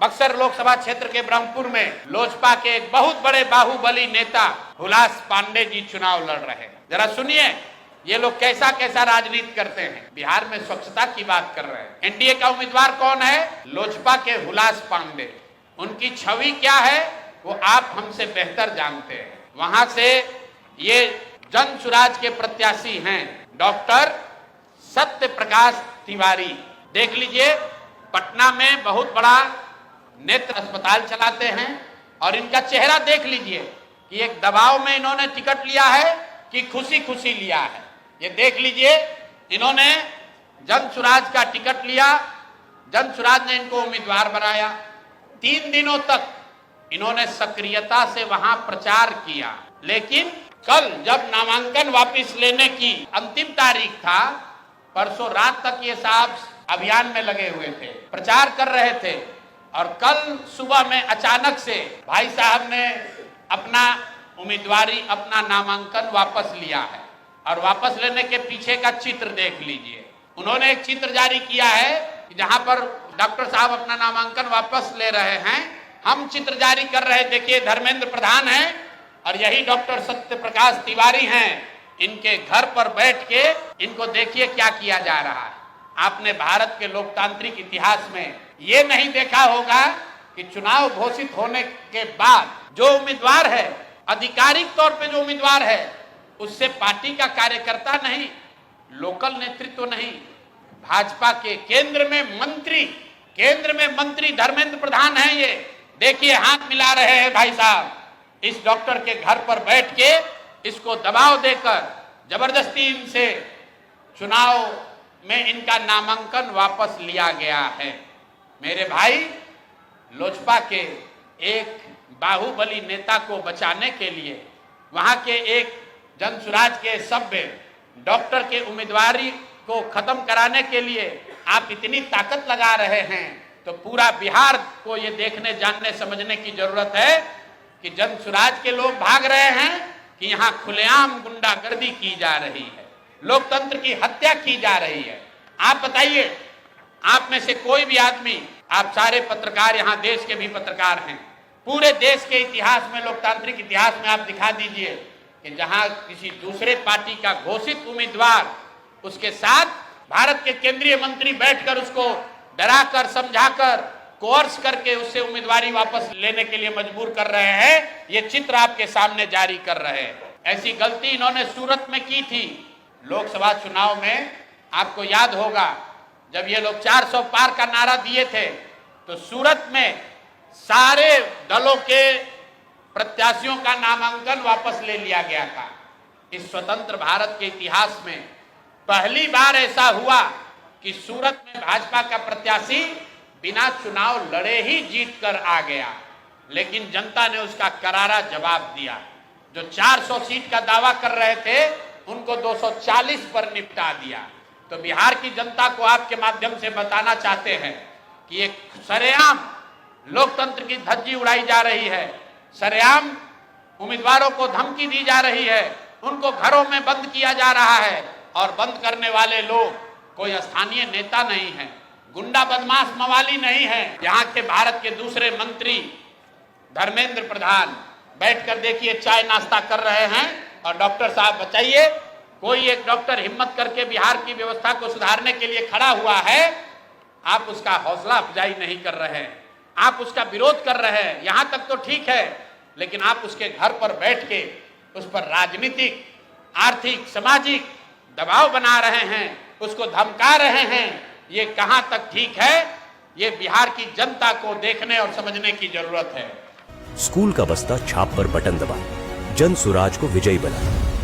बक्सर लोकसभा क्षेत्र के ब्रह्मपुर में लोजपा के एक बहुत बड़े बाहुबली नेता हुलास पांडे जी चुनाव लड़ रहे हैं। जरा सुनिए ये लोग कैसा कैसा राजनीति करते हैं। बिहार में स्वच्छता की बात कर रहे हैं। एनडीए का उम्मीदवार कौन है? लोजपा के हुलास पांडे। उनकी छवि क्या है वो आप हमसे बेहतर जानते हैं। वहां से ये जन सुराज के प्रत्याशी हैं डॉक्टर सत्य प्रकाश तिवारी। देख लीजिए पटना में बहुत बड़ा नेत्र अस्पताल चलाते हैं और इनका चेहरा देख लीजिए कि एक दबाव में इन्होंने टिकट लिया है कि खुशी खुशी लिया है। ये देख लीजिए इन्होंने जन सुराज का टिकट लिया, जन सुराज ने इनको उम्मीदवार बनाया। 3 दिनों तक इन्होंने सक्रियता से वहां प्रचार किया, लेकिन कल जब नामांकन वापस लेने की अंतिम तारीख था, परसों रात तक ये साहब अभियान में लगे हुए थे, प्रचार कर रहे थे और कल सुबह में अचानक से भाई साहब ने अपना उम्मीदवारी, अपना नामांकन वापस लिया है। और वापस लेने के पीछे का चित्र देख लीजिए। उन्होंने एक चित्र जारी किया है जहां पर डॉक्टर साहब अपना नामांकन वापस ले रहे हैं, हम चित्र जारी कर रहे हैं। देखिए धर्मेंद्र प्रधान हैं और यही डॉक्टर सत्य प्रकाश तिवारी हैं। इनके घर पर बैठ के इनको देखिए क्या किया जा रहा है। आपने भारत के लोकतांत्रिक इतिहास में ये नहीं देखा होगा कि चुनाव घोषित होने के बाद जो उम्मीदवार है, आधिकारिक तौर पे जो उम्मीदवार है, उससे पार्टी का कार्यकर्ता नहीं, लोकल नेतृत्व नहीं, भाजपा के केंद्र में मंत्री धर्मेंद्र प्रधान हैं। ये देखिए हाथ मिला रहे हैं भाई साहब। इस डॉक्टर के घर पर बैठ के इसको दबाव देकर जबरदस्ती इनसे चुनाव में इनका नामांकन वापस लिया गया है। मेरे भाई, लोजपा के एक बाहुबली नेता को बचाने के लिए, वहां के एक जनसुराज के सभ्य डॉक्टर के उम्मीदवारी को खत्म कराने के लिए आप इतनी ताकत लगा रहे हैं, तो पूरा बिहार को ये देखने, जानने, समझने की जरूरत है कि जनसुराज के लोग भाग रहे हैं कि यहाँ खुलेआम गुंडागर्दी की जा रही है, लोकतंत्र की हत्या की जा रही है। आप बताइए, आप में से कोई भी आदमी, आप सारे पत्रकार, यहाँ देश के भी पत्रकार हैं, पूरे देश के इतिहास में, लोकतांत्रिक इतिहास में आप दिखा दीजिए कि जहां किसी दूसरे पार्टी का घोषित उम्मीदवार, उसके साथ भारत के केंद्रीय मंत्री बैठकर उसको डराकर, समझाकर, कोर्स करके उससे उम्मीदवारी वापस लेने के लिए मजबूर कर रहे हैं। ये चित्र आपके सामने जारी कर रहे हैं। ऐसी गलती इन्होंने सूरत में की थी लोकसभा चुनाव में। आपको याद होगा जब ये लोग 400 पार का नारा दिए थे तो सूरत में सारे दलों के प्रत्याशियों का नामांकन वापस ले लिया गया था। इस स्वतंत्र भारत के इतिहास में पहली बार ऐसा हुआ कि सूरत में भाजपा का प्रत्याशी बिना चुनाव लड़े ही जीत कर आ गया, लेकिन जनता ने उसका करारा जवाब दिया। जो 400 सीट का दावा कर रहे थे उनको 240 पर निपटा दिया। तो बिहार की जनता को आपके माध्यम से बताना चाहते हैं कि एक सरेआम लोकतंत्र की धज्जी उड़ाई जा रही है, सरेआम उम्मीदवारों को धमकी दी जा रही है, उनको घरों में बंद किया जा रहा है। और बंद करने वाले लोग कोई स्थानीय नेता नहीं है, गुंडा बदमाश मवाली नहीं है। यहाँ के भारत के दूसरे मंत्री धर्मेंद्र प्रधान बैठकर देखिए चाय नाश्ता कर रहे हैं। और डॉक्टर साहब बताइए, कोई एक डॉक्टर हिम्मत करके बिहार की व्यवस्था को सुधारने के लिए खड़ा हुआ है, आप उसका हौसला अफजाई नहीं कर रहे हैं, आप उसका विरोध कर रहे हैं। यहाँ तक तो ठीक है, लेकिन आप उसके घर पर बैठ के उस पर राजनीतिक, आर्थिक, सामाजिक दबाव बना रहे हैं, उसको धमका रहे हैं। ये कहां तक ठीक है? ये बिहार की जनता को देखने और समझने की जरूरत है। स्कूल का बस्ता छाप पर बटन दबाएं, जन सुराज को विजयी बनाएं।